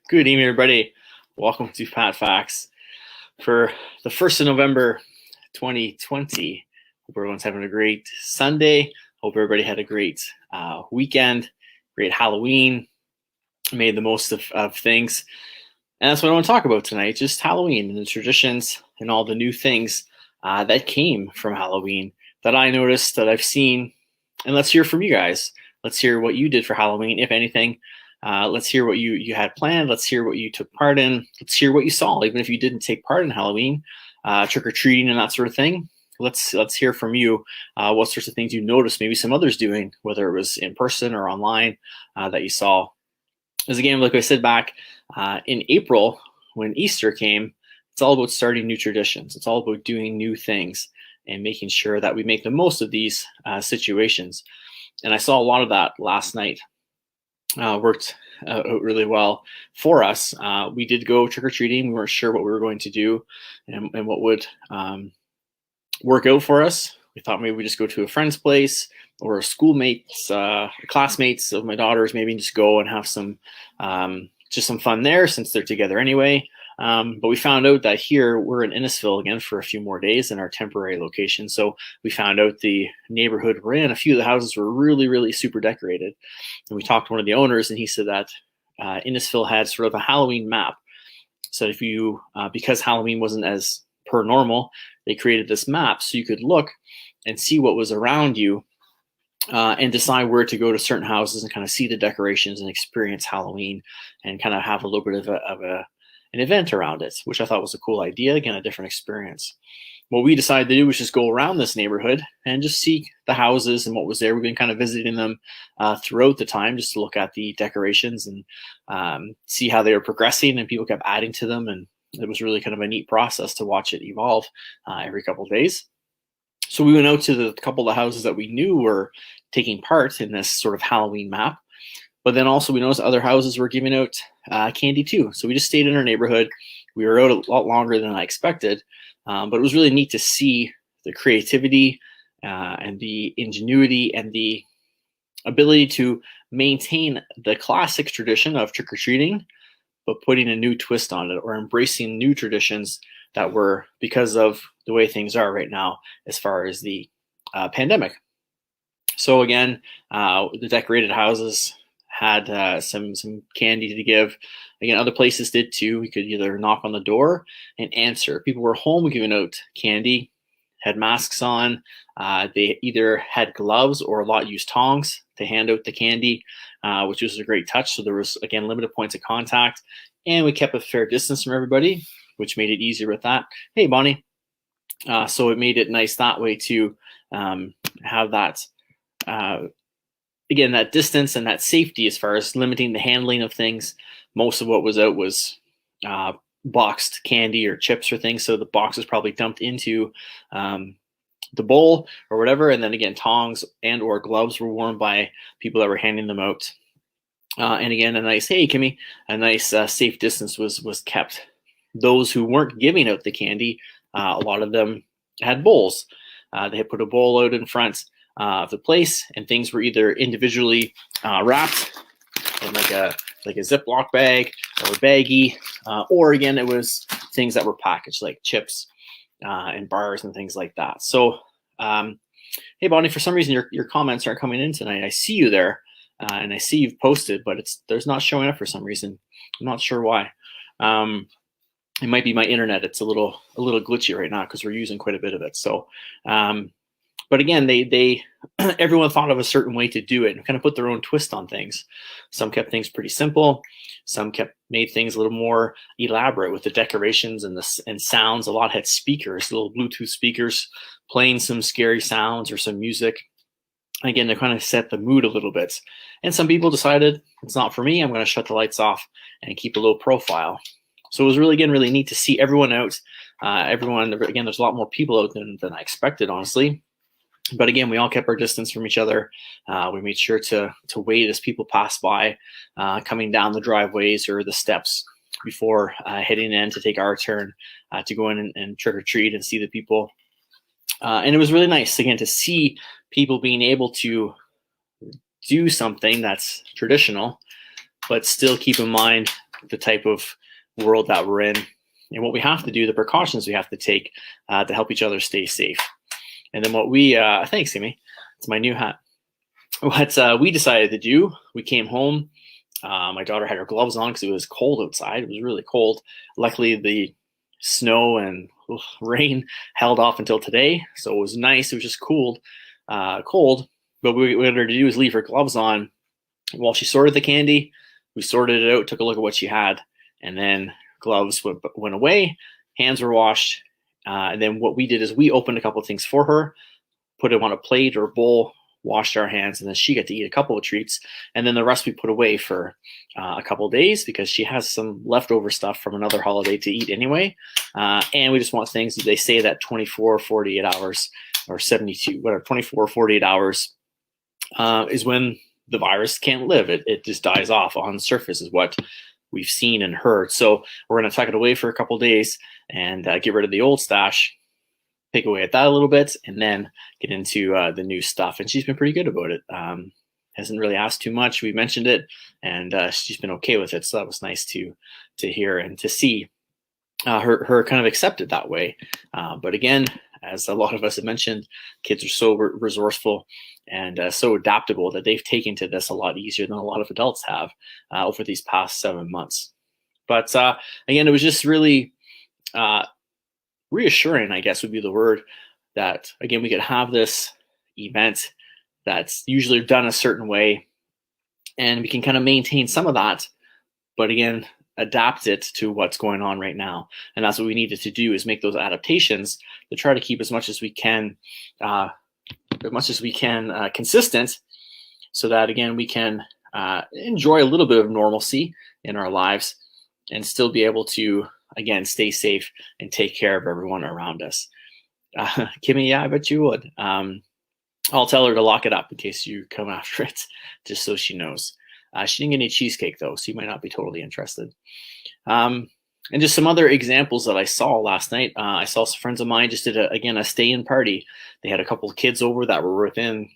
Good evening, everybody. Welcome to PatFacts for the 1st of November, 2020. Hope everyone's having a great Sunday. Hope everybody had a great weekend, great Halloween, made the most of things. And that's what I want to talk about tonight, just Halloween and the traditions and all the new things that came from Halloween that I noticed, that I've seen. And let's hear from you guys. Let's hear what you did for Halloween, if anything. Let's hear what you had planned. Let's hear what you took part in. Let's hear what you saw, even if you didn't take part in Halloween, trick-or-treating and that sort of thing. Let's hear from you what sorts of things you noticed, maybe some others doing, whether it was in person or online, that you saw. Because again, like I said back in April, when Easter came, it's all about starting new traditions. It's all about doing new things and making sure that we make the most of these situations. And I saw a lot of that last night. Worked out really well for us. We did go trick-or-treating. We weren't sure what we were going to do and what would work out for us. We thought maybe we just go to a friend's place or a schoolmates, classmates of my daughters, maybe just go and have some just some fun there since they're together anyway. But we found out that here we're in Innisfil again for a few more days in our temporary location. So we found out the neighborhood we're in, a few of the houses were really, really super decorated. And we talked to one of the owners and he said that Innisfil had sort of a Halloween map. So if you, because Halloween wasn't as per normal, they created this map so you could look and see what was around you and decide where to go to certain houses and kind of see the decorations and experience Halloween and kind of have a little bit of an event around it, which I thought was a cool idea. Again, a different experience. What we decided to do was just go around this neighborhood and just see the houses and what was there. We've been kind of visiting them throughout the time just to look at the decorations and see how they were progressing, and people kept adding to them. And it was really kind of a neat process to watch it evolve every couple of days. So we went out to the couple of houses that we knew were taking part in this sort of Halloween map. But then also we noticed other houses were giving out candy too. So we just stayed in our neighborhood. We were out a lot longer than I expected, but it was really neat to see the creativity and the ingenuity and the ability to maintain the classic tradition of trick-or-treating, but putting a new twist on it or embracing new traditions that were because of the way things are right now as far as the pandemic. So again, the decorated houses had some candy to give. Again, other places did too. We could either knock on the door and answer. People were home giving out candy, had masks on. They either had gloves or a lot used tongs to hand out the candy, which was a great touch. So there was, again, limited points of contact. And we kept a fair distance from everybody, which made it easier with that. Hey, Bonnie. So it made it nice that way to have that again, that distance and that safety as far as limiting the handling of things. Most of what was out was boxed candy or chips or things. So the box was probably dumped into the bowl or whatever. And then again, tongs and or gloves were worn by people that were handing them out. And again, a nice, hey, Kimmy, a nice safe distance was kept. Those who weren't giving out the candy, a lot of them had bowls. They had put a bowl out in front of the place, and things were either individually wrapped in like a Ziploc bag or a baggie, or again, it was things that were packaged like chips and bars and things like that. So, hey, Bonnie, for some reason your comments aren't coming in tonight. I see you there, and I see you've posted, but there's not showing up for some reason. I'm not sure why. It might be my internet. It's a little glitchy right now because we're using quite a bit of it. So. But again, they everyone thought of a certain way to do it and kind of put their own twist on things. Some kept things pretty simple. Some made things a little more elaborate with the decorations and sounds. A lot had speakers, little Bluetooth speakers, playing some scary sounds or some music. Again, to kind of set the mood a little bit. And some people decided it's not for me. I'm going to shut the lights off and keep a low profile. So it was really neat to see everyone out. Everyone, again, there's a lot more people out than I expected, honestly. But again, we all kept our distance from each other. We made sure to wait as people passed by, coming down the driveways or the steps before heading in to take our turn to go in and trick-or-treat and see the people. And it was really nice, again, to see people being able to do something that's traditional, but still keep in mind the type of world that we're in and what we have to do, the precautions we have to take to help each other stay safe. And then what we, thanks, Amy, it's my new hat. What we decided to do, we came home. My daughter had her gloves on because it was cold outside. It was really cold. Luckily, the snow and rain held off until today, so it was nice. It was just cold. But what we wanted her to do is leave her gloves on while she sorted the candy. We sorted it out, took a look at what she had, and then gloves went away. Hands were washed, and then what we did is we opened a couple of things for her, put it on a plate or a bowl, washed our hands, and then she got to eat a couple of treats, and then the rest we put away for a couple of days because she has some leftover stuff from another holiday to eat anyway, and we just want things that they say that 24 48 hours or 72 whatever 24 48 hours is when the virus can't live. It just dies off on the surface is what we've seen and heard. So we're going to tuck it away for a couple of days and get rid of the old stash, pick away at that a little bit, and then get into the new stuff. And she's been pretty good about it. Hasn't really asked too much. We mentioned it, and she's been okay with it. So that was nice to hear and to see her kind of accept it that way. But again, as a lot of us have mentioned, kids are so resourceful and so adaptable that they've taken to this a lot easier than a lot of adults have over these past 7 months. But again, it was just really reassuring, I guess would be the word, that again we could have this event that's usually done a certain way and we can kind of maintain some of that, but again adapt it to what's going on right now. And that's what we needed to do, is make those adaptations to try to keep as much as we can consistent, so that again we can enjoy a little bit of normalcy in our lives and still be able to again stay safe and take care of everyone around us. Kimmy, yeah, I bet you would. I'll tell her to lock it up in case you come after it, just so she knows. She didn't get any cheesecake though, so you might not be totally interested. And just some other examples that I saw last night. I saw some friends of mine just did a stay-in party. They had a couple of kids over that were within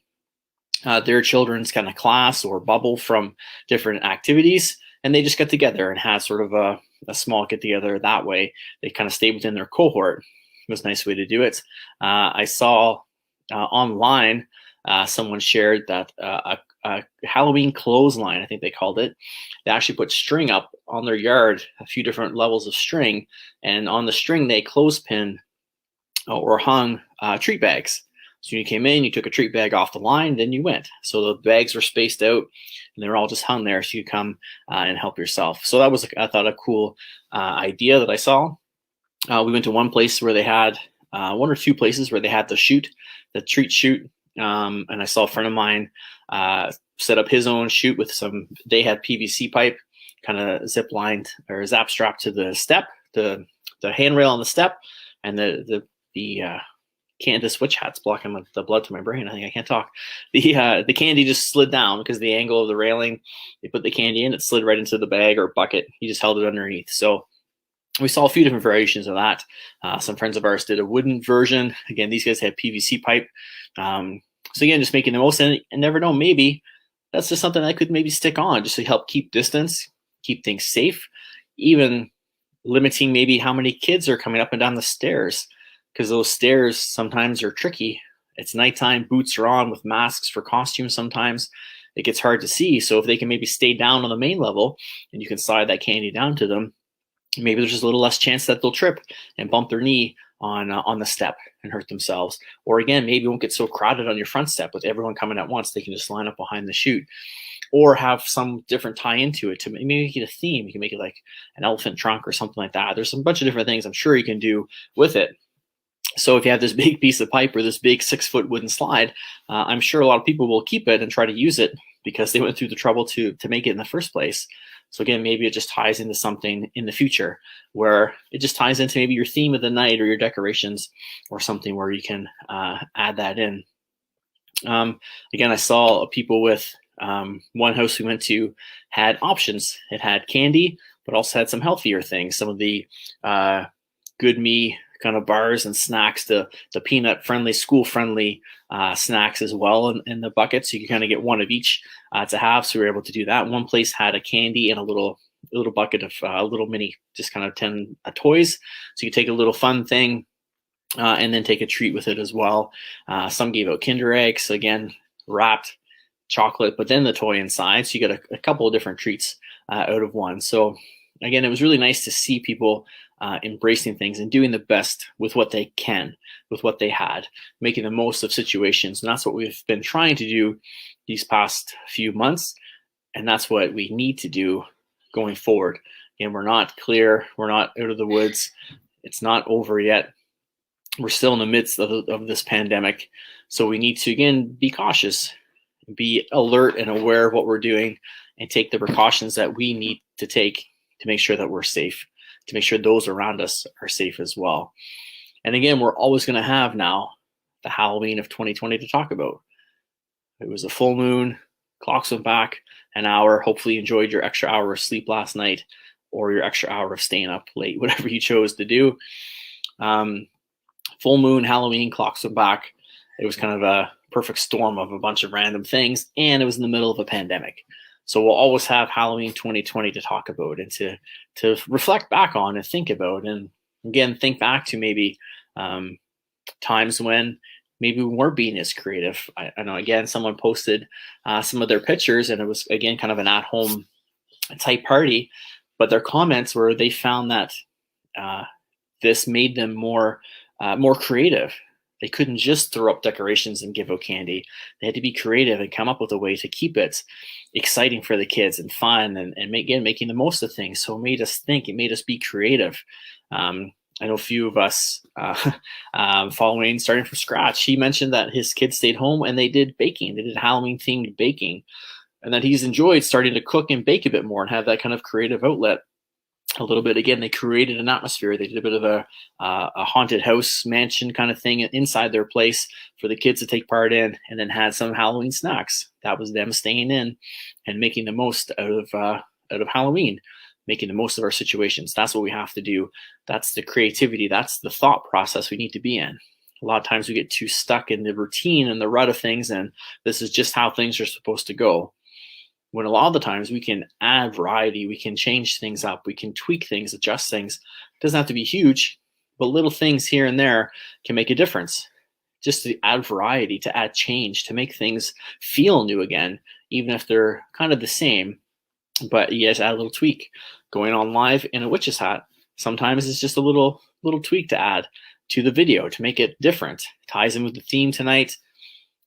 their children's kind of class or bubble from different activities, and they just got together and had sort of a small get-together that way. They kind of stayed within their cohort. It was a nice way to do it. I saw online someone shared that a Halloween clothesline, I think they called it. They actually put string up on their yard, a few different levels of string, and on the string they clothespin or hung treat bags. So you came in, you took a treat bag off the line, then you went. So the bags were spaced out and they were all just hung there, so you come and help yourself. So that was, I thought, a cool idea that I saw. We went to one place where they had one or two places where they had the treat chute. And I saw a friend of mine set up his own chute with they had PVC pipe kind of zip lined or zap strapped to the step, the handrail on the step, and the switch hat's blocking the blood to my brain. I think I can't talk. The candy just slid down because the angle of the railing. They put the candy in, it slid right into the bag or bucket. He just held it underneath. So we saw a few different variations of that. Some friends of ours did a wooden version. Again, these guys had PVC pipe. So again, just making the most, and never know, maybe that's just something I could maybe stick on just to help keep distance, keep things safe, even limiting maybe how many kids are coming up and down the stairs, because those stairs sometimes are tricky. It's nighttime, boots are on with masks for costumes sometimes. It gets hard to see. So if they can maybe stay down on the main level and you can slide that candy down to them, maybe there's just a little less chance that they'll trip and bump their knee on the step and hurt themselves. Or again, maybe it won't get so crowded on your front step with everyone coming at once. They can just line up behind the chute, or have some different tie into it to maybe make it a theme. You can make it like an elephant trunk or something like that. There's a bunch of different things I'm sure you can do with it. So if you have this big piece of pipe or this big 6-foot wooden slide, I'm sure a lot of people will keep it and try to use it because they went through the trouble to make it in the first place. So again, maybe it just ties into something in the future where it just ties into maybe your theme of the night or your decorations or something where you can add that in. Again, I saw people with one house we went to had options. It had candy, but also had some healthier things. Some of the Good Me kind of bars and snacks, the peanut friendly, school friendly snacks as well in the bucket. So you can kind of get one of each to have. So we were able to do that. One place had a candy and a little little bucket of little mini, just kind of 10 toys. So you take a little fun thing and then take a treat with it as well. Some gave out Kinder eggs, again, wrapped chocolate, but then the toy inside. So you get a couple of different treats out of one. So again, it was really nice to see people embracing things and doing the best with what they can, with what they had, making the most of situations. And that's what we've been trying to do these past few months. And that's what we need to do going forward. And we're not clear. We're not out of the woods. It's not over yet. We're still in the midst of this pandemic. So we need to, again, be cautious, be alert and aware of what we're doing, and take the precautions that we need to take to make sure that we're safe, to make sure those around us are safe as well. And again, we're always going to have now the Halloween of 2020 to talk about. It was a full moon, clocks went back an hour. Hopefully you enjoyed your extra hour of sleep last night, or your extra hour of staying up late, whatever you chose to do. Full moon, Halloween, clocks went back. It was kind of a perfect storm of a bunch of random things, and it was in the middle of a pandemic. So we'll always have Halloween 2020 to talk about and to reflect back on and think about. And again, think back to maybe times when maybe we weren't being as creative. I know, again, someone posted some of their pictures, and it was, again, kind of an at-home type party, but their comments were they found that this made them more creative. They couldn't just throw up decorations and give out candy. They had to be creative and come up with a way to keep it exciting for the kids and fun, and again, making the most of things. So it made us think, it made us be creative. I know a few of us following, starting from scratch. He mentioned that his kids stayed home and they did baking. They did Halloween themed baking, and that he's enjoyed starting to cook and bake a bit more and have that kind of creative outlet a little bit. Again, they created an atmosphere. They did a bit of a haunted house mansion kind of thing inside their place for the kids to take part in, and then had some Halloween snacks. That was them staying in and making the most out of Halloween, making the most of our situations. That's what we have to do. That's the creativity. That's the thought process we need to be in. A lot of times we get too stuck in the routine and the rut of things, and this is just how things are supposed to go. When a lot of the times we can add variety, we can change things up, we can tweak things, adjust things. It doesn't have to be huge, but little things here and there can make a difference. Just to add variety, to add change, to make things feel new again, even if they're kind of the same, but you guys add a little tweak. Going on live in a witch's hat, sometimes it's just a little tweak to add to the video to make it different. Ties in with the theme tonight.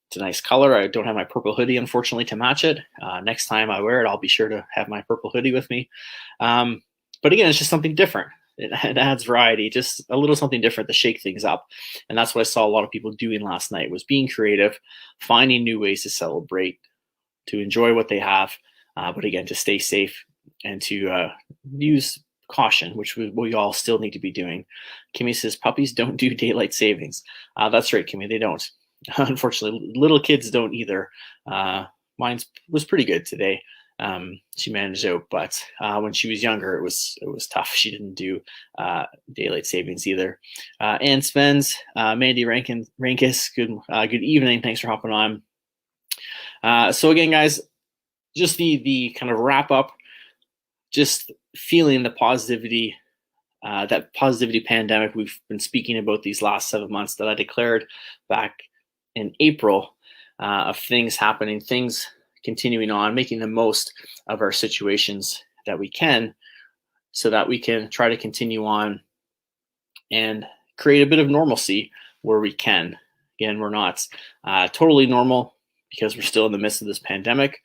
It's a nice color. I don't have my purple hoodie, unfortunately, to match it. Next time I wear it, I'll be sure to have my purple hoodie with me. But again, it's just something different. It adds variety, just a little something different to shake things up. And that's what I saw a lot of people doing last night, was being creative, finding new ways to celebrate, to enjoy what they have, but again, to stay safe and to use caution, which we all still need to be doing. Kimmy says, puppies don't do daylight savings. That's right, Kimmy, they don't. Unfortunately, little kids don't either. Mine was pretty good today. She managed out, but when she was younger, it was tough. She didn't do daylight savings either. And Spence, Mandy Rankis, good evening. Thanks for hopping on. So again, guys, just the kind of wrap up, just feeling the positivity, that positivity pandemic we've been speaking about these last 7 months that I declared back in April, of things happening, things continuing on, making the most of our situations that we can, so that we can try to continue on and create a bit of normalcy where we can. Again, we're not totally normal because we're still in the midst of this pandemic,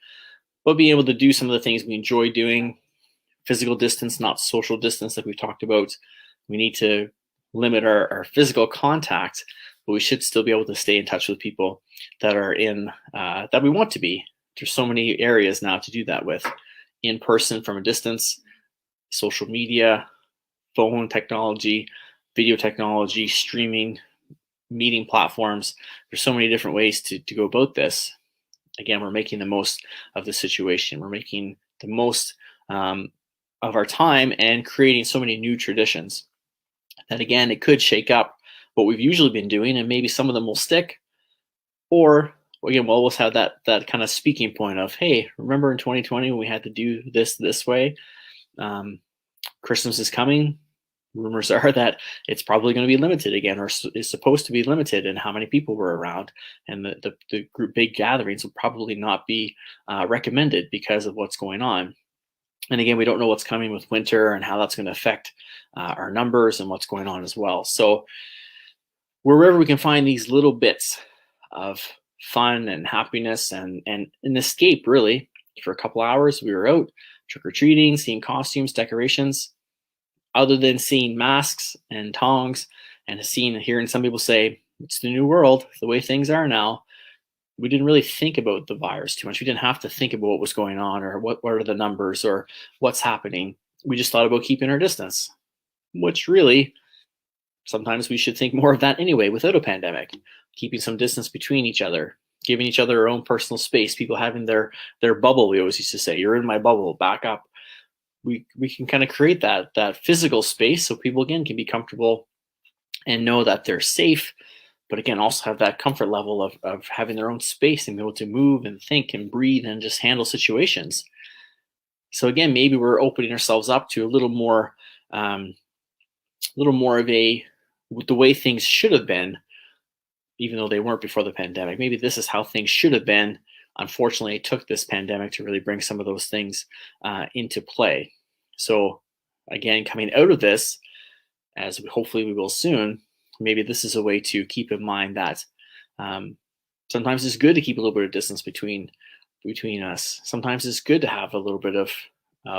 but being able to do some of the things we enjoy doing, physical distance, not social distance like we've talked about. We need to limit our physical contact, but we should still be able to stay in touch with people that are in, that we want to be. There's so many areas now to do that with, in person, from a distance, social media, phone technology, video technology, streaming, meeting platforms. There's so many different ways to go about this. Again, we're making the most of the situation. We're making the most of our time and creating so many new traditions that, again, it could shake up what we've usually been doing, and maybe some of them will stick, or again, we'll always have that kind of speaking point of, hey, remember in 2020 when we had to do this way? Christmas is coming. Rumors are that it's probably going to be limited again, or is supposed to be limited in how many people were around, and the group big gatherings will probably not be recommended because of what's going on. And again, we don't know what's coming with winter and how that's going to affect our numbers and what's going on as well. So wherever we can find these little bits of fun and happiness and an escape, really, for a couple hours, we were out trick-or-treating, seeing costumes, decorations, other than seeing masks and tongs and hearing some people say it's the new world, the way things are now. We didn't really think about the virus too much. We didn't have to think about what was going on or what are the numbers or what's happening. We just thought about keeping our distance, which really sometimes we should think more of that anyway without a pandemic, keeping some distance between each other, giving each other our own personal space, people having their bubble. We always used to say, you're in my bubble, back up. We can kind of create that physical space so people again can be comfortable and know that they're safe, but again also have that comfort level of having their own space and be able to move and think and breathe and just handle situations. So again, maybe we're opening ourselves up to a little more of the way things should have been, even though they weren't before the pandemic. Maybe this is how things should have been. Unfortunately, it took this pandemic to really bring some of those things into play. So again, coming out of this, as hopefully we will soon, maybe this is a way to keep in mind that sometimes it's good to keep a little bit of distance between us. Sometimes it's good to have a little bit of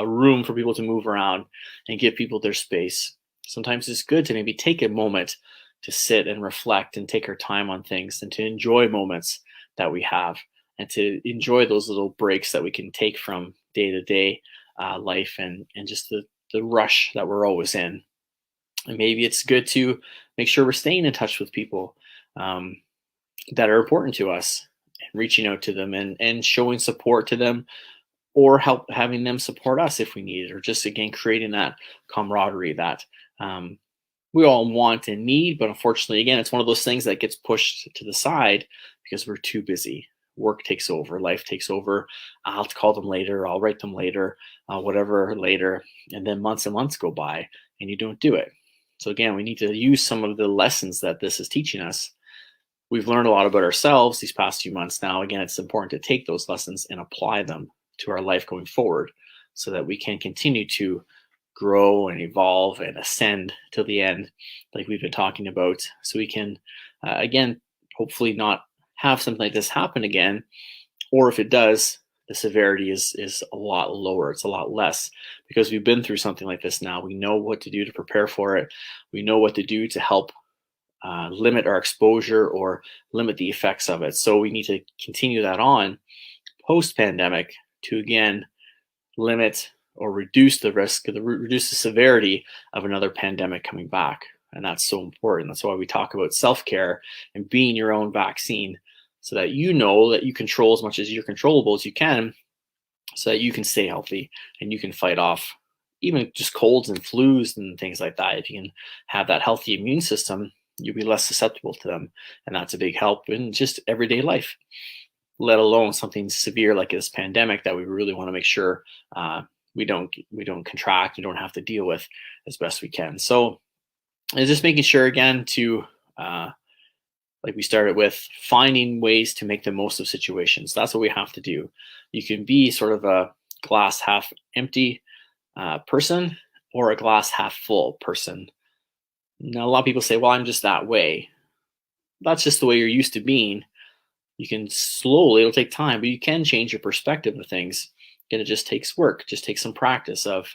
room for people to move around and give people their space. Sometimes it's good to maybe take a moment to sit and reflect and take our time on things and to enjoy moments that we have and to enjoy those little breaks that we can take from day-to-day life and just the rush that we're always in. And maybe it's good to make sure we're staying in touch with people that are important to us and reaching out to them and showing support to them, or having them support us if we need it, or just again creating that camaraderie that we all want and need. But unfortunately, again, it's one of those things that gets pushed to the side because we're too busy. Work takes over, life takes over. I'll call them later, I'll write them later, whatever later, and then months and months go by and you don't do it. So again, we need to use some of the lessons that this is teaching us. We've learned a lot about ourselves these past few months now. Again, it's important to take those lessons and apply them to our life going forward so that we can continue to grow and evolve and ascend till the end, like we've been talking about, so we can, again, hopefully not have something like this happen again, or if it does, the severity is a lot lower. It's a lot less because we've been through something like this now. We know what to do to prepare for it. We know what to do to help limit our exposure or limit the effects of it. So we need to continue that on post-pandemic to again limit or reduce the risk, reduce the severity of another pandemic coming back. And that's so important. That's why we talk about self-care and being your own vaccine, so that you know that you control as much as you're controllable as you can, so that you can stay healthy and you can fight off even just colds and flus and things like that. If you can have that healthy immune system, you'll be less susceptible to them. And that's a big help in just everyday life, let alone something severe like this pandemic that we really want to make sure we don't contract and don't have to deal with as best we can. So it's just making sure, again, to like we started with, finding ways to make the most of situations. That's what we have to do. You can be sort of a glass half empty person or a glass half full person. Now, a lot of people say, well, I'm just that way. That's just the way you're used to being. You can slowly, it'll take time, but you can change your perspective of things. And it just takes work, just takes some practice of,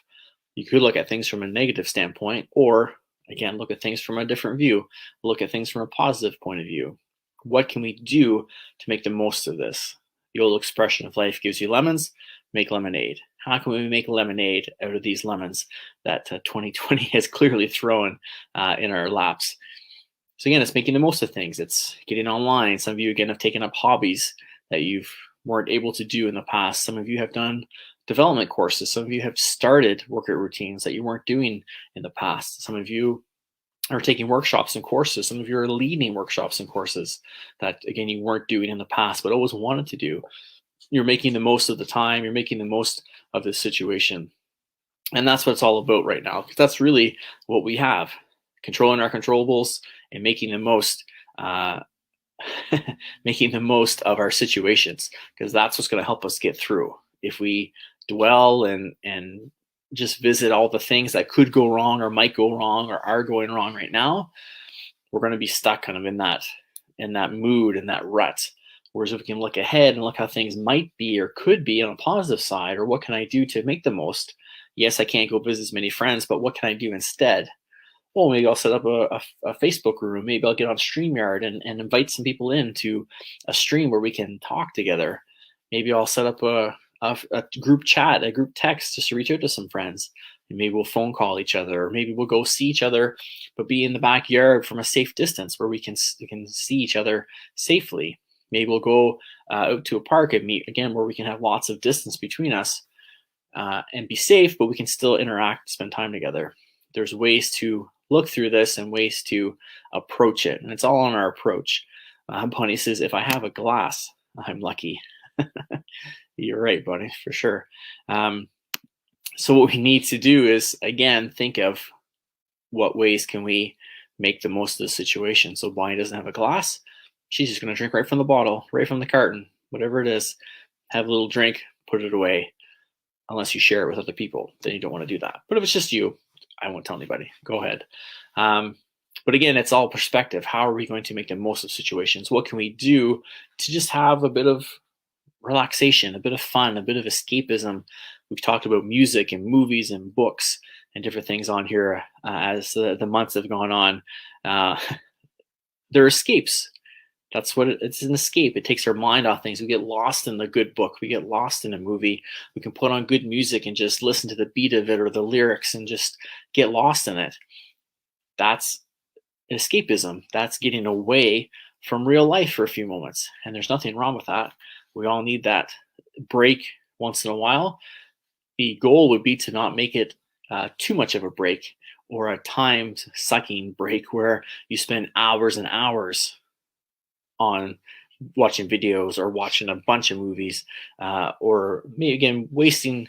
you could look at things from a negative standpoint, or again, look at things from a different view, look at things from a positive point of view. What can we do to make the most of this? The old expression of life gives you lemons, make lemonade. How can we make lemonade out of these lemons that 2020 has clearly thrown in our laps? So again, it's making the most of things. It's getting online. Some of you, again, have taken up hobbies that you weren't able to do in the past. Some of you have done development courses. Some of you have started workout routines that you weren't doing in the past. Some of you are taking workshops and courses. Some of you are leading workshops and courses that, again, you weren't doing in the past, but always wanted to do. You're making the most of the time. You're making the most of this situation. And that's what it's all about right now, because that's really what we have: controlling our controllables and making the most uh, making the most of our situations, because that's what's going to help us get through. If we dwell and just visit all the things that could go wrong or might go wrong or are going wrong right now, we're going to be stuck kind of in that mood, in that rut. Whereas if we can look ahead and look how things might be or could be on a positive side, or what can I do to make the most? Yes, I can't go visit as many friends, but what can I do instead? Well, maybe I'll set up a Facebook room. Maybe I'll get on StreamYard and invite some people into a stream where we can talk together. Maybe I'll set up a group chat, a group text, just to reach out to some friends. And maybe we'll phone call each other, or maybe we'll go see each other, but be in the backyard from a safe distance where we can see each other safely. Maybe we'll go out to a park and meet again, where we can have lots of distance between us and be safe, but we can still interact, spend time together. There's ways to look through this and ways to approach it, and it's all on our approach. Bunny says, if I have a glass, I'm lucky. You're right, Bunny, for sure. So what we need to do is, again, think of what ways can we make the most of the situation. So Bonnie doesn't have a glass. She's just going to drink right from the bottle, right from the carton, whatever it is. Have a little drink, put it away. Unless you share it with other people, then you don't want to do that. But if it's just you, I won't tell anybody. Go ahead. But again, it's all perspective. How are we going to make the most of situations? What can we do to just have a bit of relaxation, a bit of fun, a bit of escapism? We've talked about music and movies and books and different things on here as the months have gone on. They're escapes. That's what it's an escape. It takes our mind off things. We get lost in the good book. We get lost in a movie. We can put on good music and just listen to the beat of it or the lyrics and just get lost in it. That's escapism. That's getting away from real life for a few moments. And there's nothing wrong with that. We all need that break once in a while. The goal would be to not make it too much of a break, or a timed sucking break where you spend hours and hours on watching videos or watching a bunch of movies, or maybe again wasting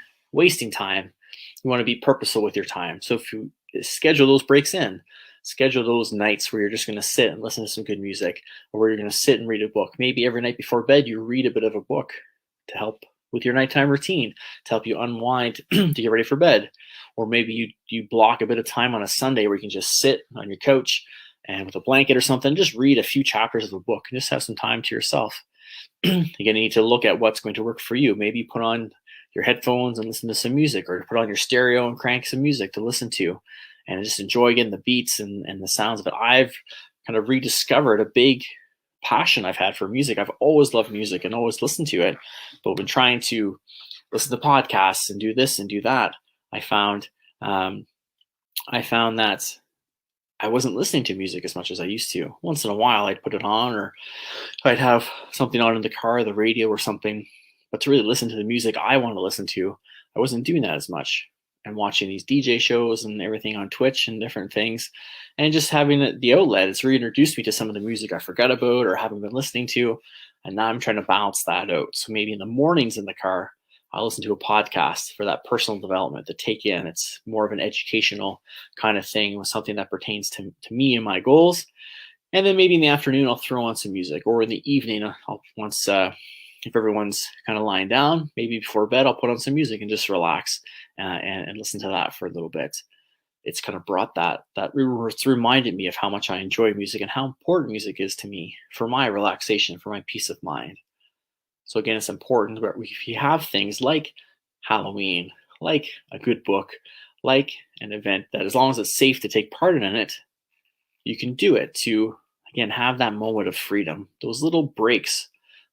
time. You want to be purposeful with your time. So if you schedule those breaks in, schedule those nights where you're just going to sit and listen to some good music, or where you're going to sit and read a book. Maybe every night before bed you read a bit of a book to help with your nighttime routine, to help you unwind to get ready for bed. Or maybe you block a bit of time on a Sunday where you can just sit on your couch and with a blanket or something, just read a few chapters of a book and just have some time to yourself. You're going to need to look at what's going to work for you. Maybe you put on your headphones and listen to some music, or put on your stereo and crank some music to listen to and just enjoy again the beats and the sounds of it. I've kind of rediscovered a big passion I've had for music. I've always loved music and always listened to it, but when trying to listen to podcasts and do this and do that, I found that I wasn't listening to music as much as I used to. Once in a while, I'd put it on, or I'd have something on in the car, the radio or something. But to really listen to the music I want to listen to, I wasn't doing that as much. And watching these DJ shows and everything on Twitch and different things, and just having the outlet, it's reintroduced me to some of the music I forgot about or haven't been listening to. And now I'm trying to balance that out. So maybe in the mornings in the car, I'll listen to a podcast for that personal development to take in. It's more of an educational kind of thing, with something that pertains to me and my goals. And then maybe in the afternoon, I'll throw on some music, or in the evening, if everyone's kind of lying down, maybe before bed, I'll put on some music and just relax and listen to that for a little bit. It's kind of brought it's reminded me of how much I enjoy music and how important music is to me for my relaxation, for my peace of mind. So again, it's important that if you have things like Halloween, like a good book, like an event, that as long as it's safe to take part in it, you can do it to, again, have that moment of freedom, those little breaks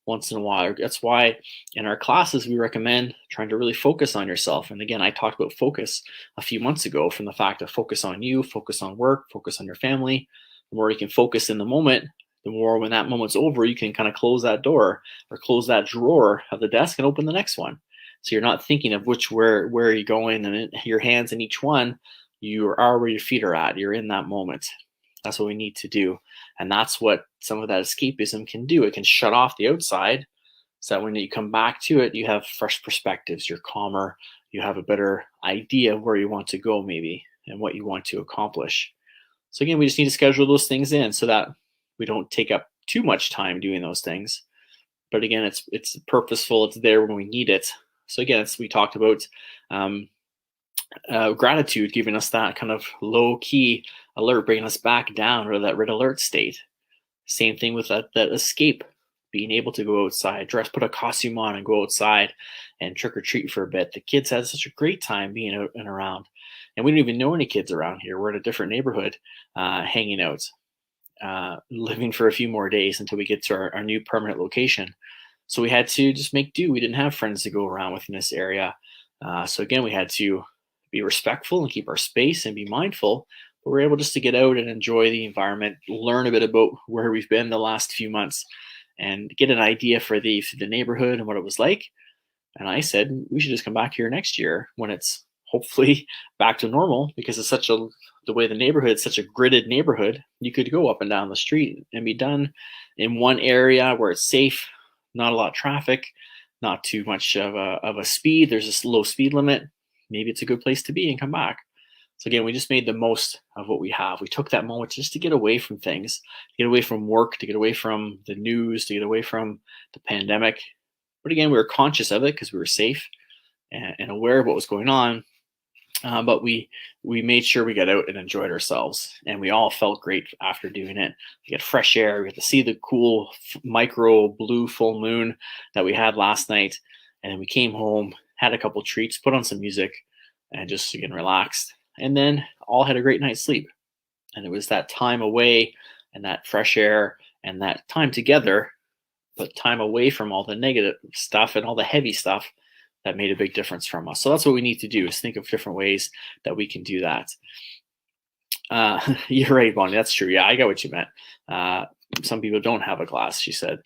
once in a while. That's why in our classes, we recommend trying to really focus on yourself. And again, I talked about focus a few months ago, from the fact of focus on you, focus on work, focus on your family. The more you can focus in the moment, the more when that moment's over, you can kind of close that door or close that drawer of the desk and open the next one. So you're not thinking of where are you going and your hands in each one. You are where your feet are at. You're in that moment. That's what we need to do. And that's what some of that escapism can do. It can shut off the outside so that when you come back to it, you have fresh perspectives. You're calmer. you have a better idea of where you want to go maybe and what you want to accomplish. So again, we just need to schedule those things in so that we don't take up too much time doing those things. But again, it's purposeful. It's there when we need it. So again, we talked about gratitude, giving us that kind of low key alert, bringing us back down to that red alert state. Same thing with that escape, being able to go outside, put a costume on and go outside and trick or treat for a bit. The kids had such a great time being out and around. And we don't even know any kids around here. We're in a different neighborhood, hanging out, living for a few more days until we get to our new permanent location. So we had to just make do. We didn't have friends to go around with in this area. So again, we had to be respectful and keep our space and be mindful. But we're able just to get out and enjoy the environment, learn a bit about where we've been the last few months, and get an idea for the neighborhood and what it was like. And I said, we should just come back here next year when it's hopefully back to normal, because it's the way the neighborhood, it's such a gridded neighborhood. You could go up and down the street and be done in one area where it's safe, not a lot of traffic, not too much of a speed. There's this low speed limit. Maybe it's a good place to be and come back. So again, we just made the most of what we have. We took that moment just to get away from things, to get away from work, to get away from the news, to get away from the pandemic. But again, we were conscious of it because we were safe and aware of what was going on. But we made sure we got out and enjoyed ourselves, and we all felt great after doing it. We got fresh air. We got to see the cool micro blue full moon that we had last night, and then we came home, had a couple treats, put on some music, and just again relaxed. And then all had a great night's sleep. And it was that time away and that fresh air and that time together, but time away from all the negative stuff and all the heavy stuff, that made a big difference from us. So that's what we need to do, is think of different ways that we can do that. You're right, Bonnie. That's true. Yeah, I got what you meant. Some people don't have a glass, she said.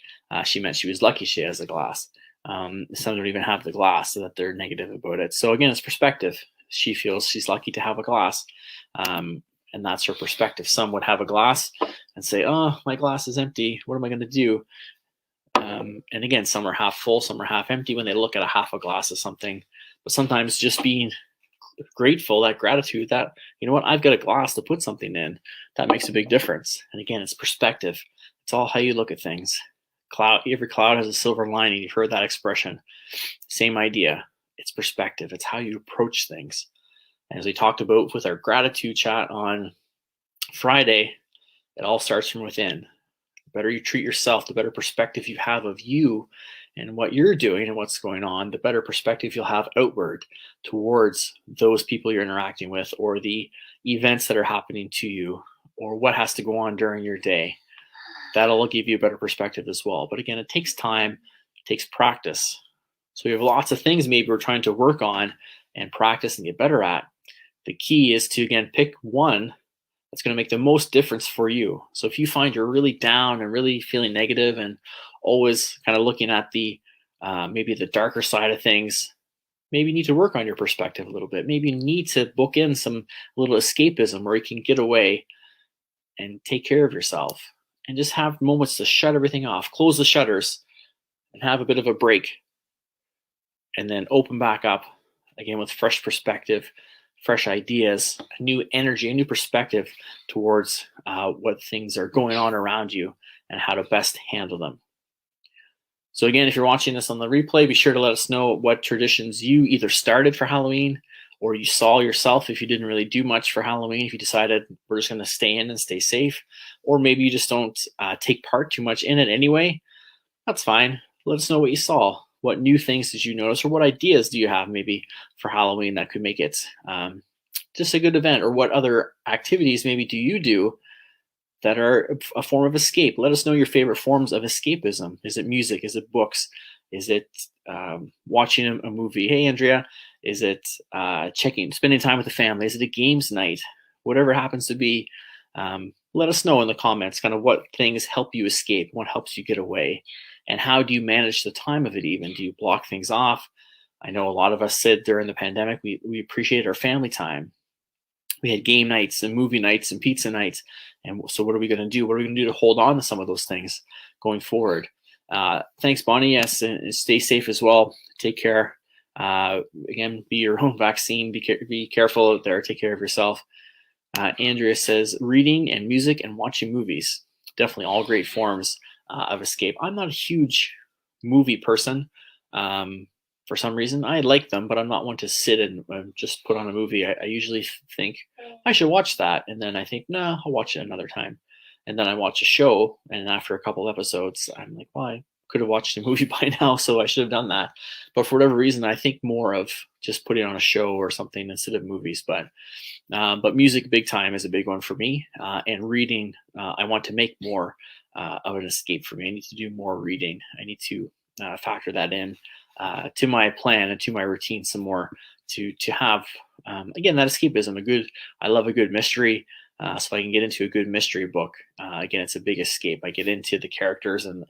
She meant she was lucky she has a glass. Some don't even have the glass, so that they're negative about it. So again, it's perspective. She feels she's lucky to have a glass. And that's her perspective. Some would have a glass and say, oh, my glass is empty. What am I going to do? And again, some are half full, some are half empty when they look at a half a glass of something. But sometimes just being grateful, that gratitude, that, you know what, I've got a glass to put something in, that makes a big difference. And again, it's perspective. It's all how you look at things. Every cloud has a silver lining. You've heard that expression. Same idea. It's perspective. It's how you approach things. As we talked about with our gratitude chat on Friday, it all starts from within. The better you treat yourself, the better perspective you have of you and what you're doing and what's going on, the better perspective you'll have outward towards those people you're interacting with, or the events that are happening to you, or what has to go on during your day. That'll give you a better perspective as well. But again, it takes time, it takes practice. So we have lots of things maybe we're trying to work on and practice and get better at. The key is to, again, pick one that's going to make the most difference for you. So if you find you're really down and really feeling negative and always kind of looking at the maybe the darker side of things, maybe you need to work on your perspective a little bit. Maybe you need to book in some little escapism where you can get away and take care of yourself and just have moments to shut everything off, close the shutters, and have a bit of a break, and then open back up again with fresh perspective, fresh ideas, a new energy, a new perspective towards what things are going on around you and how to best handle them. So again, if you're watching this on the replay, be sure to let us know what traditions you either started for Halloween or you saw yourself if you didn't really do much for Halloween, if you decided we're just going to stay in and stay safe, or maybe you just don't take part too much in it anyway. That's fine. Let us know what you saw. What new things did you notice, or what ideas do you have maybe for Halloween that could make it just a good event? Or what other activities maybe do you do that are a form of escape? Let us know your favorite forms of escapism. Is it music? Is it books? Is it watching a movie? Hey, Andrea, is it spending time with the family? Is it a games night? Whatever it happens to be, let us know in the comments kind of what things help you escape, what helps you get away. And how do you manage the time of it even? Do you block things off? I know a lot of us said during the pandemic, we appreciated our family time. We had game nights and movie nights and pizza nights. And so what are we going to do? What are we going to do to hold on to some of those things going forward? Thanks, Bonnie. Yes, and stay safe as well. Take care. Again, be your own vaccine. Be careful out there. Take care of yourself. Andrea says reading and music and watching movies. Definitely all great forms of escape. I'm not a huge movie person. For some reason, I like them, but I'm not one to sit and just put on a movie. I usually think I should watch that, and then I think, nah, I'll watch it another time. And then I watch a show, and after a couple episodes, I'm like, well, I could have watched a movie by now, so I should have done that. But for whatever reason, I think more of just putting on a show or something instead of movies. But music, big time, is a big one for me. And reading, I want to make more of an escape for me. I need to do more reading. I need to factor that in to my plan and to my routine some more to have again that escapism. I love a good mystery. So I can get into a good mystery book. Again, it's a big escape. I get into the characters and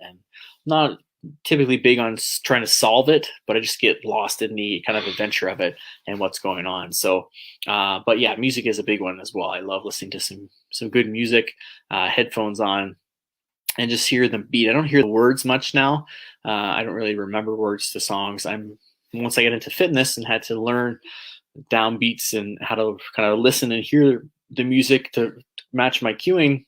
not typically big on trying to solve it, but I just get lost in the kind of adventure of it and what's going on. So, but yeah, music is a big one as well. I love listening to some good music, headphones on, and just hear them beat. I don't hear the words much now. I don't really remember words to songs. Once I get into fitness and had to learn downbeats and how to kind of listen and hear the music to match my cueing,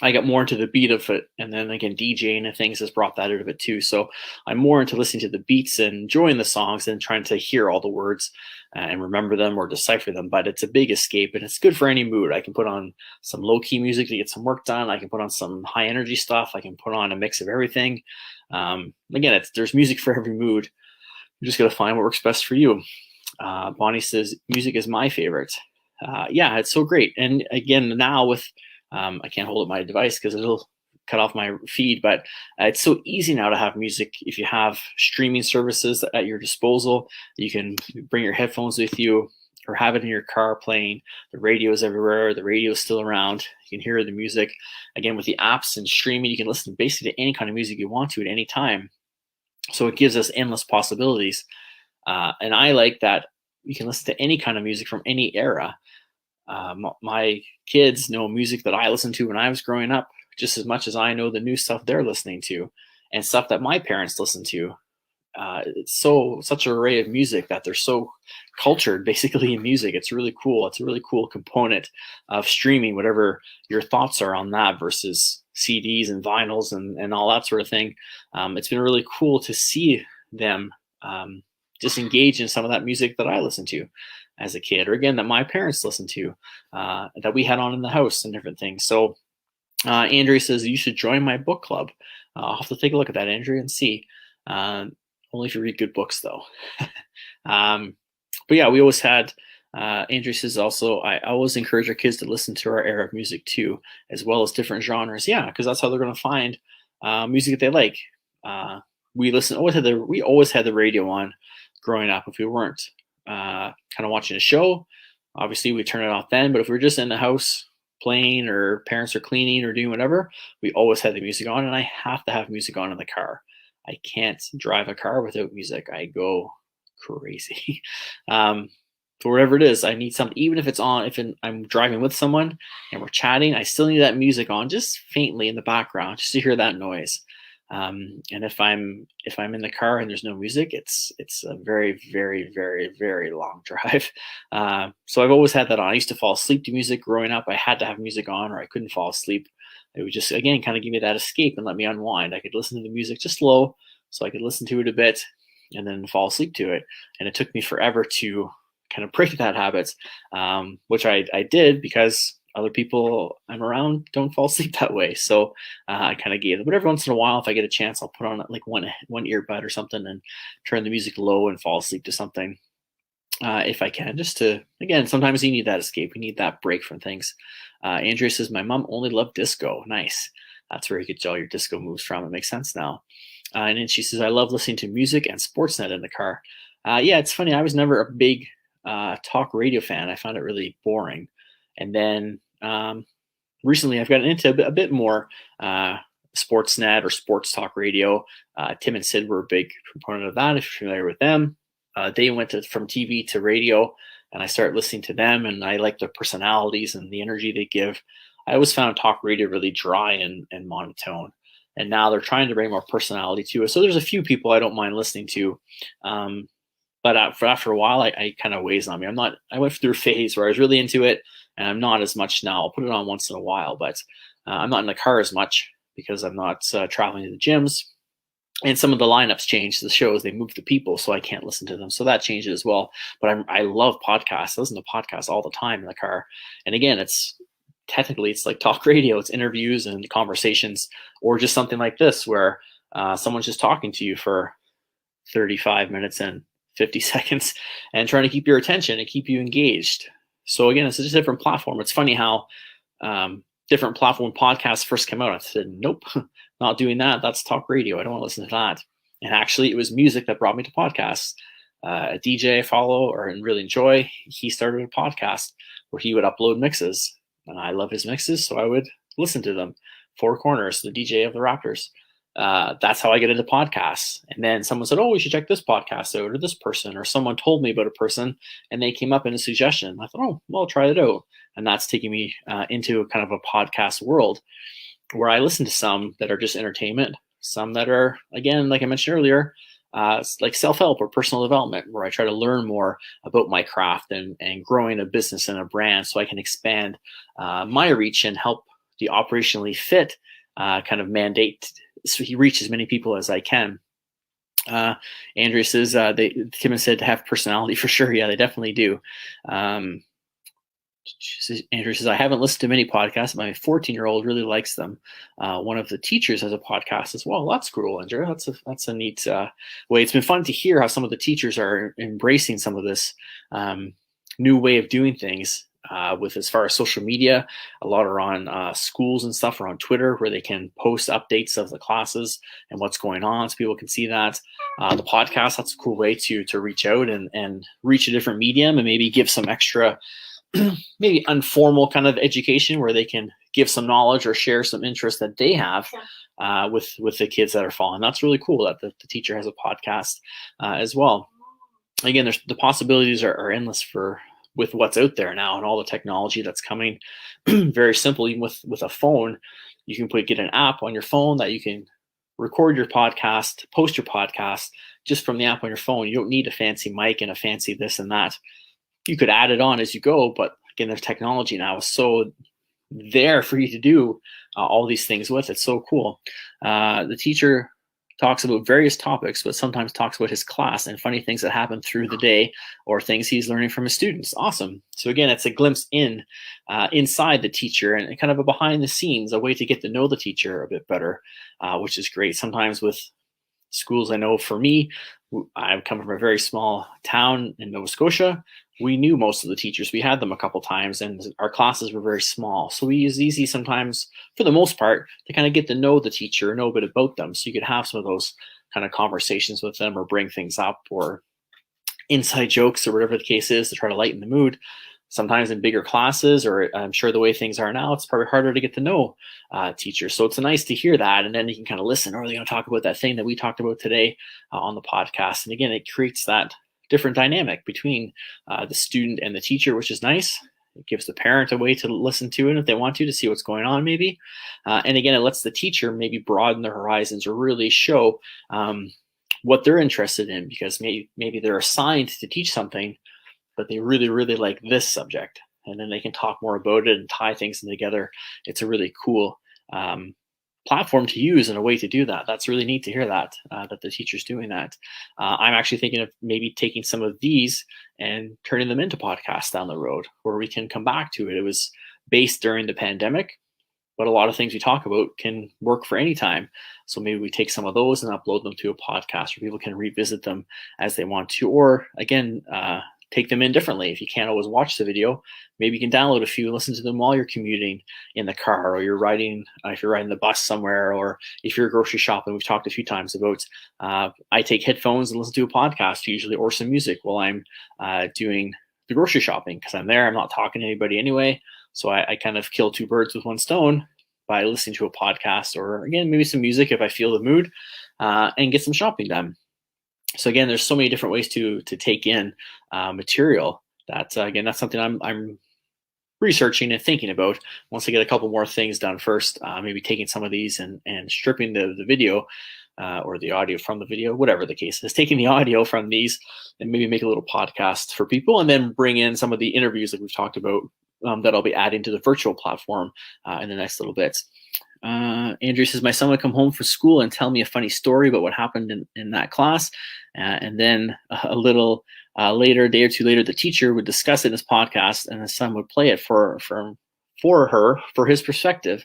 I got more into the beat of it. And then again, DJing and things has brought that out of it too. So I'm more into listening to the beats and enjoying the songs than trying to hear all the words and remember them or decipher them. But it's a big escape, and it's good for any mood. I can put on some low key music to get some work done. I can put on some high energy stuff. I can put on a mix of everything. Again, there's music for every mood. You just got to find what works best for you. Bonnie says, music is my favorite. Yeah, it's so great. And again, now with, I can't hold up my device because it'll cut off my feed, but it's so easy now to have music. If you have streaming services at your disposal, you can bring your headphones with you or have it in your car playing. The radio is everywhere. The radio is still around. You can hear the music. Again, with the apps and streaming, you can listen basically to any kind of music you want to at any time. So it gives us endless possibilities. And I like that you can listen to any kind of music from any era. My kids know music that I listened to when I was growing up just as much as I know the new stuff they're listening to and stuff that my parents listened to. It's such an array of music that they're so cultured basically in music. It's really cool. It's a really cool component of streaming, whatever your thoughts are on that versus CDs and vinyls and all that sort of thing. It's been really cool to see them just engage in some of that music that I listened to as a kid, or again, that my parents listened to, that we had on in the house and different things. So Andrea says, you should join my book club. I'll have to take a look at that, Andrea, and see. Only if you read good books, though. But yeah, we always had, Andrea says also, I always encourage our kids to listen to our era of music too, as well as different genres. Yeah, because that's how they're going to find music that they like. We always had the radio on growing up. If we weren't kind of watching a show, obviously we turn it off then. But if we're just in the house playing, or parents are cleaning or doing whatever, we always had the music on, and I have to have music on in the car. I can't drive a car without music. I go crazy. For whatever it is, I need something, even if it's on, I'm driving with someone and we're chatting, I still need that music on just faintly in the background, just to hear that noise. And if I'm in the car and there's no music, it's a very, very, very, very long drive. So I've always had that on. I used to fall asleep to music growing up. I had to have music on, or I couldn't fall asleep. It would just, again, kind of give me that escape and let me unwind. I could listen to the music just low, so I could listen to it a bit and then fall asleep to it. And it took me forever to kind of break that habit, which I did because other people I'm around don't fall asleep that way. So I kind of gave it. But every once in a while, if I get a chance, I'll put on like one earbud or something and turn the music low and fall asleep to something. If I can, just to, again, sometimes you need that escape. You need that break from things. Andrea says, my mom only loved disco. Nice. That's where you get all your disco moves from. It makes sense now. And then she says, I love listening to music and Sportsnet in the car. Yeah, it's funny. I was never a big talk radio fan. I found it really boring. And then recently I've gotten into a bit more Sportsnet or sports talk radio. Tim and Sid were a big proponent of that, if you're familiar with them. They went from TV to radio, and I started listening to them, and I like their personalities and the energy they give. I always found talk radio really dry and monotone, and now they're trying to bring more personality to it. So there's a few people I don't mind listening to. But after a while, I kind of weighs on me. I went through a phase where I was really into it, and I'm not as much now. I'll put it on once in a while, but I'm not in the car as much because I'm not traveling to the gyms. And some of the lineups changed. The shows, they moved the people, so I can't listen to them. So that changed as well. But I love podcasts. I listen to podcasts all the time in the car. And again, it's like talk radio. It's interviews and conversations, or just something like this where someone's just talking to you for 35 minutes and 50 seconds and trying to keep your attention and keep you engaged. So again, it's just a different platform. It's funny how different platform podcasts first came out. I said, nope, not doing that. That's talk radio. I don't want to listen to that. And actually, it was music that brought me to podcasts. A DJ I follow and really enjoy, he started a podcast where he would upload mixes. And I love his mixes, so I would listen to them. Four Corners, the DJ of the Raptors. That's how I get into podcasts. And then someone said, oh, we should check this podcast out, or this person, or someone told me about a person and they came up in a suggestion. I thought, oh, well, I'll try it out. And that's taking me into kind of a podcast world where I listen to some that are just entertainment, some that are, again, like I mentioned earlier, like self-help or personal development, where I try to learn more about my craft and growing a business and a brand so I can expand my reach and help the operationally fit kind of mandate so he reach as many people as I can. Andrea says, Kim has said to have personality for sure. Yeah, they definitely do. Andrew says, I haven't listened to many podcasts. My 14-year-old really likes them. One of the teachers has a podcast as well. That's cool, Andrew. That's a neat way. It's been fun to hear how some of the teachers are embracing some of this new way of doing things with as far as social media. A lot are on schools and stuff, or on Twitter, where they can post updates of the classes and what's going on so people can see that. The podcast, that's a cool way to reach out and reach a different medium and maybe give some extra maybe informal kind of education where they can give some knowledge or share some interest that they have with the kids that are following. That's really cool that the teacher has a podcast as well. Again, the possibilities are endless with what's out there now and all the technology that's coming. Very simple, even with a phone, you can get an app on your phone that you can record your podcast, post your podcast just from the app on your phone. You don't need a fancy mic and a fancy this and that. You could add it on as you go, but again, there's technology now so there for you to do all these things with. It's so cool. The teacher talks about various topics, but sometimes talks about his class and funny things that happen through the day or things he's learning from his students. Awesome. So again, it's a glimpse inside the teacher and kind of a behind the scenes, a way to get to know the teacher a bit better, which is great. Sometimes with schools, I know for me, I come from a very small town in Nova Scotia. We knew most of the teachers. We had them a couple times, and our classes were very small. So we use easy sometimes, for the most part, to kind of get to know the teacher, know a bit about them. So you could have some of those kind of conversations with them or bring things up or inside jokes or whatever the case is to try to lighten the mood. Sometimes in bigger classes, or I'm sure the way things are now, it's probably harder to get to know teachers. So it's nice to hear that. And then you can kind of listen, or they're going to talk about that thing that we talked about today on the podcast. And again, it creates that different dynamic between the student and the teacher, which is nice. It gives the parent a way to listen to it if they want to see what's going on maybe. And again, it lets the teacher maybe broaden their horizons or really show what they're interested in, because maybe they're assigned to teach something, but they really, really like this subject. And then they can talk more about it and tie things together. It's a really cool platform to use and a way to do that. That's really neat to hear that the teacher's doing that. I'm actually thinking of maybe taking some of these and turning them into podcasts down the road where we can come back to it. It was based during the pandemic, but a lot of things we talk about can work for any time. So maybe we take some of those and upload them to a podcast where people can revisit them as they want to, or again, take them in differently. If you can't always watch the video, maybe you can download a few and listen to them while you're commuting in the car, or you're riding, if you're riding the bus somewhere, or if you're grocery shopping. We've talked a few times about, I take headphones and listen to a podcast usually, or some music while I'm doing the grocery shopping, because I'm there, I'm not talking to anybody anyway. So I kind of kill two birds with one stone by listening to a podcast, or again, maybe some music if I feel the mood, and get some shopping done. So again, there's so many different ways to take in material. That again, that's something I'm researching and thinking about. Once I get a couple more things done first, maybe taking some of these and stripping the video or the audio from the video, whatever the case is, taking the audio from these and maybe make a little podcast for people, and then bring in some of the interviews that we've talked about that I'll be adding to the virtual platform in the next little bit. Andrew says, my son would come home from school and tell me a funny story about what happened in that class. And then a little later, a day or two later, the teacher would discuss it in his podcast, and the son would play it for her, for his perspective.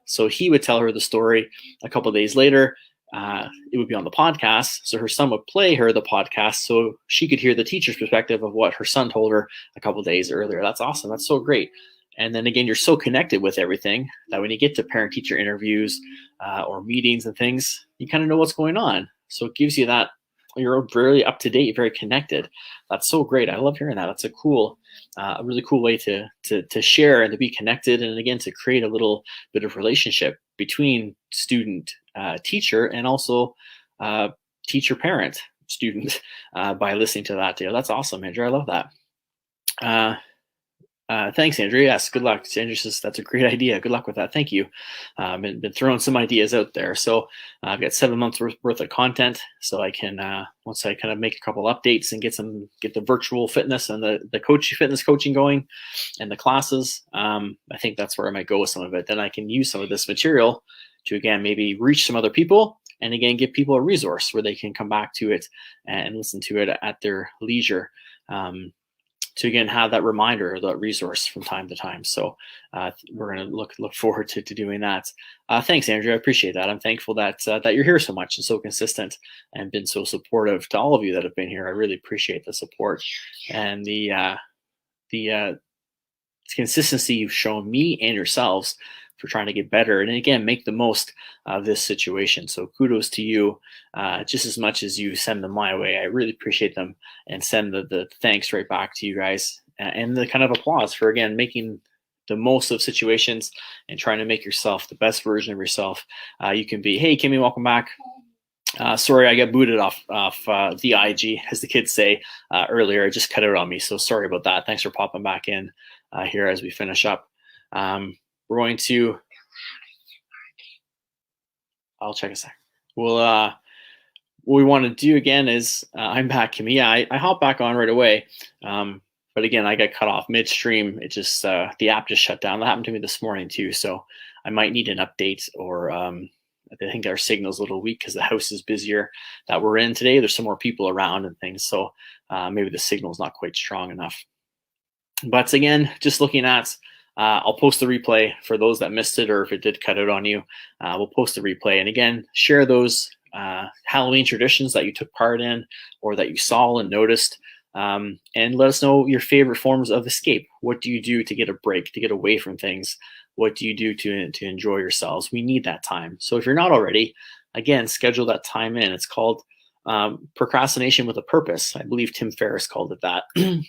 So he would tell her the story. A couple of days later, it would be on the podcast. So her son would play her the podcast so she could hear the teacher's perspective of what her son told her a couple of days earlier. That's awesome. That's so great. And then again, you're so connected with everything that when you get to parent-teacher interviews or meetings and things, you kind of know what's going on. So it gives you that, you're very up to date, very connected. That's so great. I love hearing that. That's a really cool way to share and to be connected. And again, to create a little bit of relationship between student, teacher, and also teacher, parent, student by listening to that. That's awesome, Andrew. I love that. Thanks, Andrew. Yes, good luck. Andrew says that's a great idea. Good luck with that. Thank you. Been throwing some ideas out there. So I've got 7 months worth of content. So I can once I kind of make a couple updates and get the virtual fitness and the fitness coaching going, and the classes. I think that's where I might go with some of it. Then I can use some of this material to again maybe reach some other people, and again give people a resource where they can come back to it and listen to it at their leisure. To again have that reminder, that resource from time to time. So we're going to look forward to doing that. Thanks, Andrew. I appreciate that. I'm thankful that you're here so much and so consistent and been so supportive to all of you that have been here. I really appreciate the support and the consistency you've shown me and yourselves for trying to get better and again make the most of this situation. So kudos to you, just as much as you send them my way. I really appreciate them and send the thanks right back to you guys, and the kind of applause for again making the most of situations and trying to make yourself the best version of yourself you can be. Hey Kimmy, welcome back. Sorry, I got booted off the IG, as the kids say, earlier. It just cut out on me, so sorry about that. Thanks for popping back in here as we finish up. We're going to, I'll check a sec. What we want to do again is, I'm back, Kimmy. Yeah, I hopped back on right away. But again, I got cut off midstream. It just, the app just shut down. That happened to me this morning too. So I might need an update, or I think our signal's a little weak because the house is busier that we're in today. There's some more people around and things. So maybe the signal's not quite strong enough. But again, just looking at, I'll post the replay for those that missed it, or if it did cut out on you, we'll post the replay. And again, share those Halloween traditions that you took part in or that you saw and noticed, and let us know your favorite forms of escape. What do you do to get a break, to get away from things? What do you do to enjoy yourselves? We need that time. So if you're not already, again, schedule that time in. It's called procrastination with a purpose. I believe Tim Ferriss called it that.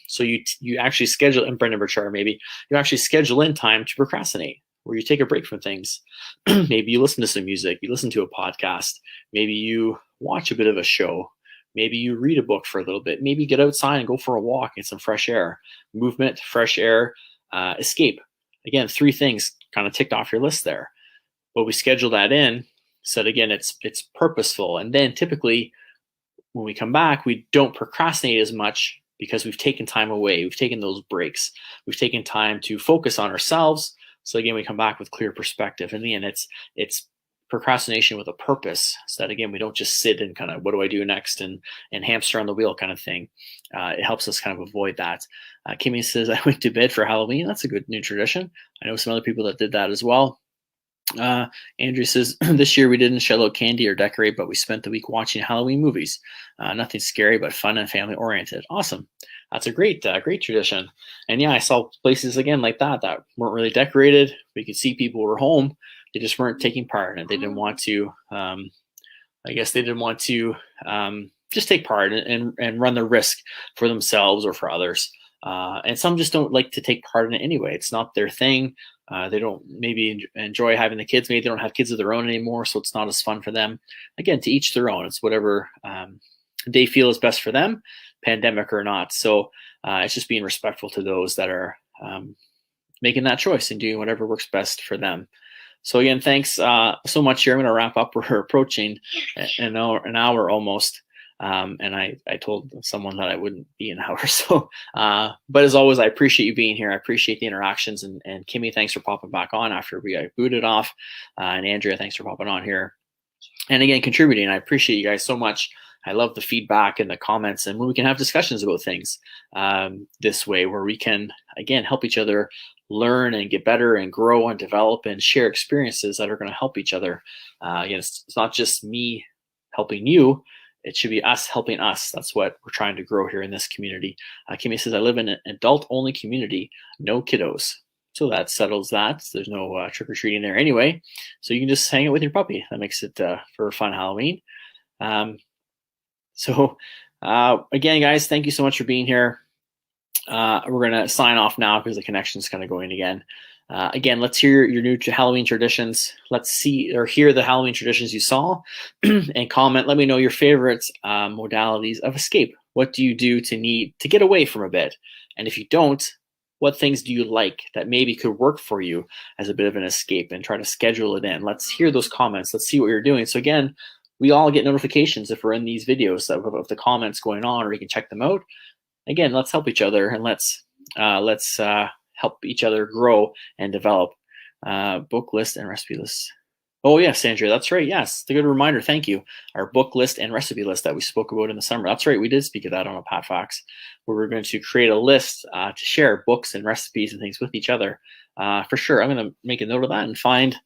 So you actually schedule, and Brendan Burchard maybe, you actually schedule in time to procrastinate, where you take a break from things. Maybe you listen to some music, you listen to a podcast, maybe you watch a bit of a show, maybe you read a book for a little bit, maybe get outside and go for a walk, get some fresh air. Movement, fresh air, escape. Again, 3 things kind of ticked off your list there. But we schedule that in so that again it's purposeful. And then typically when we come back, we don't procrastinate as much because we've taken time away. We've taken those breaks. We've taken time to focus on ourselves. So again, we come back with clear perspective. And again, it's procrastination with a purpose, so that again, we don't just sit and kind of, what do I do next, and hamster on the wheel kind of thing. It helps us kind of avoid that. Kimmy says, I went to bed for Halloween. That's a good new tradition. I know some other people that did that as well. Andrew says, this year we didn't shell out candy or decorate, but we spent the week watching Halloween movies. Nothing scary, but fun and family oriented. Awesome. That's a great tradition. And yeah, I saw places again like that weren't really decorated. We could see people were home. They just weren't taking part in it. They didn't want to, I guess they didn't want to just take part and run the risk for themselves or for others. And some just don't like to take part in it anyway. It's not their thing. They don't maybe enjoy having the kids. Maybe they don't have kids of their own anymore, so it's not as fun for them. Again, to each their own. It's whatever they feel is best for them, pandemic or not. So it's just being respectful to those that are making that choice and doing whatever works best for them. So again, thanks so much here. I'm going to wrap up. We're approaching an hour almost. And I told someone that I wouldn't be an hour. So, but as always, I appreciate you being here. I appreciate the interactions. And Kimmy, thanks for popping back on after we got booted off. And Andrea, thanks for popping on here. And again, contributing. I appreciate you guys so much. I love the feedback and the comments, and when we can have discussions about things this way, where we can, again, help each other learn and get better and grow and develop and share experiences that are going to help each other. Again, it's not just me helping you. It should be us helping us. That's what we're trying to grow here in this community. Kimmy says, I live in an adult-only community, no kiddos. So that settles that. There's no trick-or-treating there anyway. So you can just hang out with your puppy. That makes it for a fun Halloween. So again, guys, thank you so much for being here. We're going to sign off now because the connection is kind of going again. Again, let's hear your new Halloween traditions. Let's see or hear the Halloween traditions you saw and comment. Let me know your favorite modalities of escape. What do you do to get away from a bit? And if you don't, what things do you like that maybe could work for you as a bit of an escape, and try to schedule it in? Let's hear those comments. Let's see what you're doing. So again, we all get notifications if we're in these videos of the comments going on, or you can check them out. Again, let's help each other, and let's help each other grow and develop. Book list and recipe list. Oh yes, Andrea, that's right. Yes, it's a good reminder. Thank you. Our book list and recipe list that we spoke about in the summer. That's right. We did speak of that on a PatFacts, where we're going to create a list to share books and recipes and things with each other. For sure, I'm going to make a note of that and find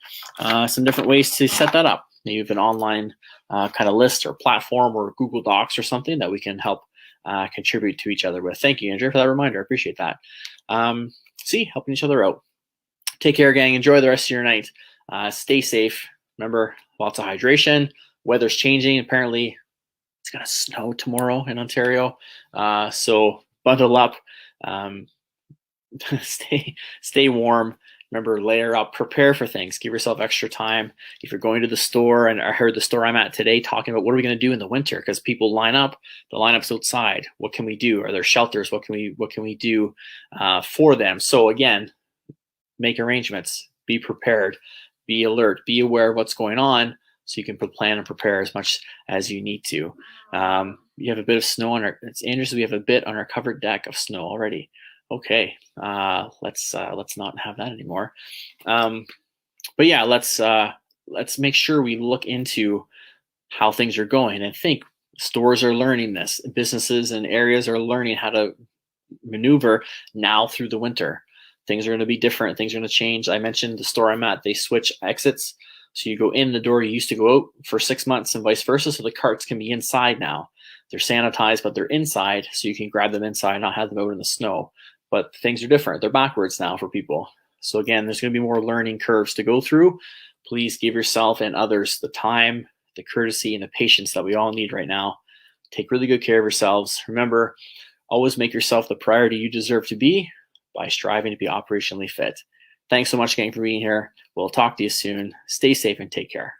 some different ways to set that up. Maybe an online kind of list or platform or Google Docs or something that we can help contribute to each other with. Thank you, Andrea, for that reminder. I appreciate that. Helping each other out. Take care, gang. Enjoy the rest of your night. Stay safe. Remember, lots of hydration. Weather's changing. Apparently, it's going to snow tomorrow in Ontario. So bundle up. Stay warm. Remember, layer up, prepare for things, give yourself extra time. If you're going to the store, and I heard the store I'm at today talking about what are we going to do in the winter, because people line up, the lineup's outside. What can we do? Are there shelters? What can we do for them? So again, make arrangements, be prepared, be alert, be aware of what's going on, so you can plan and prepare as much as you need to. You have a bit of snow on our, it's Andrew, we have a bit on our covered deck of snow already. Okay, let's not have that anymore. But yeah, let's make sure we look into how things are going and think. Stores are learning this. Businesses and areas are learning how to maneuver now through the winter. Things are going to be different. Things are going to change. I mentioned the store I'm at, they switch exits. So you go in the door you used to go out for 6 months and vice versa. So the carts can be inside now. They're sanitized, but they're inside. So you can grab them inside, not have them out in the snow. But things are different. They're backwards now for people. So again, there's going to be more learning curves to go through. Please give yourself and others the time, the courtesy, and the patience that we all need right now. Take really good care of yourselves. Remember, always make yourself the priority you deserve to be by striving to be operationally fit. Thanks so much, gang, for being here. We'll talk to you soon. Stay safe and take care.